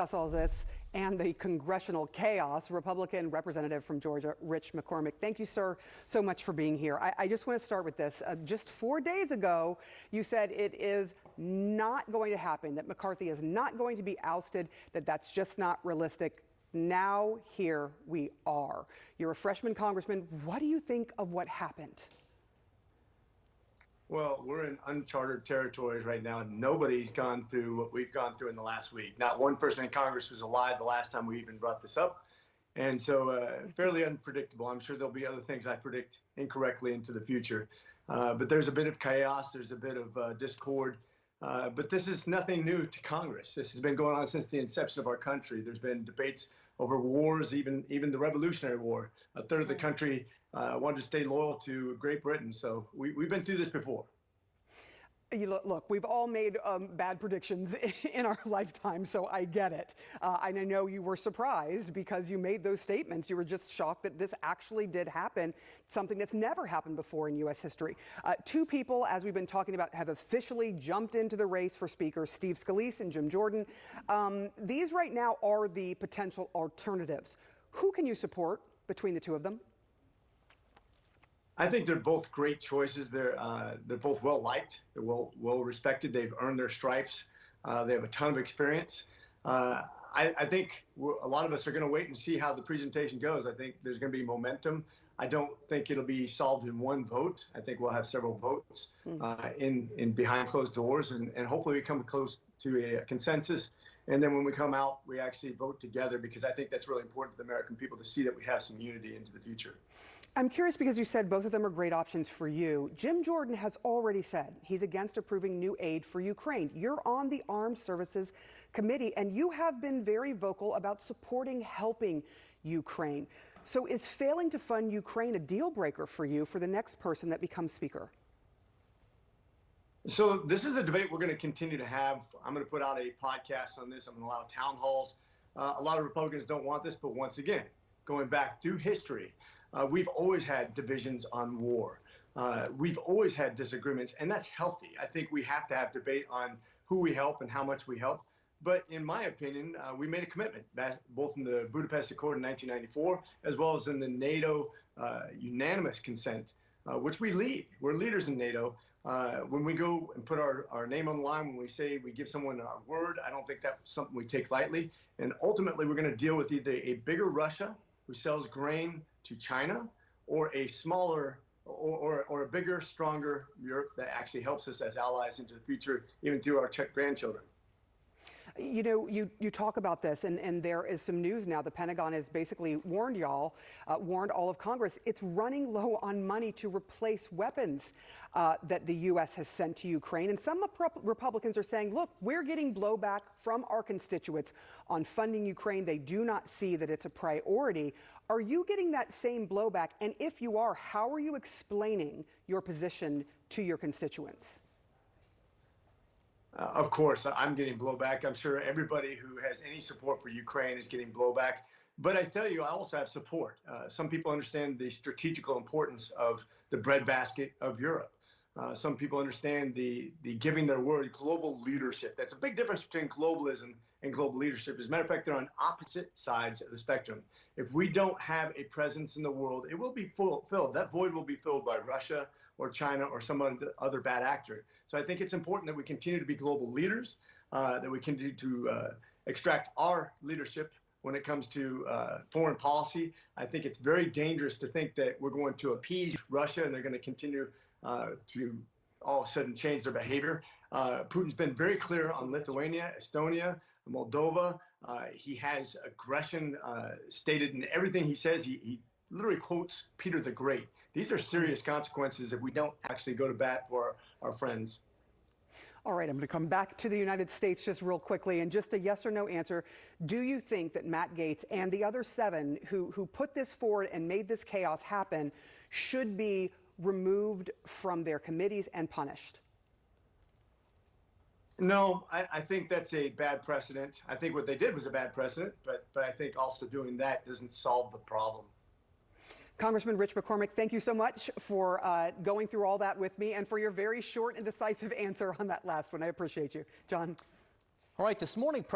Discuss all this and the congressional chaos. Republican Representative from Georgia, Rich McCormick. Thank you, sir, so much for being here. I just want to start with this. Just 4 days ago, you said it is not going to happen, that McCarthy is not going to be ousted, that that's just not realistic. Now, here we are. You're a freshman congressman. What do you think of what happened? Well, we're in uncharted territories right now, and nobody's gone through what we've gone through in the last week. Not one person in Congress was alive the last time we even brought this up. And so fairly unpredictable. I'm sure there'll be other things I predict incorrectly into the future. But there's a bit of chaos. There's a bit of discord. But this is nothing new to Congress. This has been going on since the inception of our country. There's been debates over wars, even the Revolutionary War. A third of the country wanted to stay loyal to Great Britain. So we've been through this before. Look, we've all made bad predictions in our lifetime, so I get it. And I know you were surprised because you made those statements. You were just shocked that this actually did happen, something that's never happened before in U.S. history. Two people, as we've been talking about, have officially jumped into the race for Speaker, Steve Scalise and Jim Jordan. These right now are the potential alternatives. Who can you support between the two of them? I think they're both great choices. They're both well liked. They're well respected. They've earned their stripes. They have a ton of experience. I think a lot of us are going to wait and see how the presentation goes. I think there's going to be momentum. I don't think it'll be solved in one vote. I think we'll have several votes in behind closed doors, and hopefully we come close to a consensus. And then when we come out, we actually vote together, because I think that's really important to the American people to see that we have some unity into the future. I'm curious because you said both of them are great options for you. Jim Jordan has already said he's against approving new aid for Ukraine. You're on the Armed Services Committee, and you have been very vocal about supporting helping Ukraine. So is failing to fund Ukraine a deal breaker for you for the next person that becomes Speaker? So this is a debate we're going to continue to have. I'm going to put out a podcast on this. I'm going to allow town halls. A lot of Republicans don't want this, but once again, going back through history, we've always had divisions on war. We've always had disagreements, and that's healthy. I think we have to have debate on who we help and how much we help. But in my opinion, we made a commitment, both in the Budapest Accord in 1994, as well as in the NATO unanimous consent, which we lead. We're leaders in NATO. When we go and put our name on the line, when we say we give someone our word, I don't think that's something we take lightly. And ultimately, we're going to deal with either a bigger Russia who sells grain to China, or a smaller or a bigger, stronger Europe that actually helps us as allies into the future, even through our grandchildren. You know, you talk about this, and there is some news now. The Pentagon has basically warned all of Congress. It's running low on money to replace weapons that the U.S. has sent to Ukraine. And some Republicans are saying, look, we're getting blowback from our constituents on funding Ukraine. They do not see that it's a priority. Are you getting that same blowback? And if you are, how are you explaining your position to your constituents? Of course, I'm getting blowback. I'm sure everybody who has any support for Ukraine is getting blowback. But I tell you, I also have support. Some people understand the strategical importance of the breadbasket of Europe. Some people understand the giving their word, global leadership. That's a big difference between globalism and global leadership. As a matter of fact, they're on opposite sides of the spectrum. If we don't have a presence in the world, it will be filled. That void will be filled by Russia or China or some other bad actor. So I think it's important that we continue to be global leaders, that we continue to extract our leadership when it comes to foreign policy. I think it's very dangerous to think that we're going to appease Russia and they're going to continue to all of a sudden change their behavior. Putin's been very clear on Lithuania, Estonia, Moldova. He has aggression stated in everything he says. He literally quotes Peter the Great. These are serious consequences if we don't actually go to bat for our friends. All right, I'm going to come back to the United States just real quickly, and just a yes or no answer. Do you think that Matt Gaetz and the other 7 who put this forward and made this chaos happen should be removed from their committees and punished? No, I think that's a bad precedent. I think what they did was a bad precedent, but I think also doing that doesn't solve the problem. Congressman Rich McCormick, thank you so much for going through all that with me and for your very short and decisive answer on that last one. I appreciate you. John? All right, this morning, President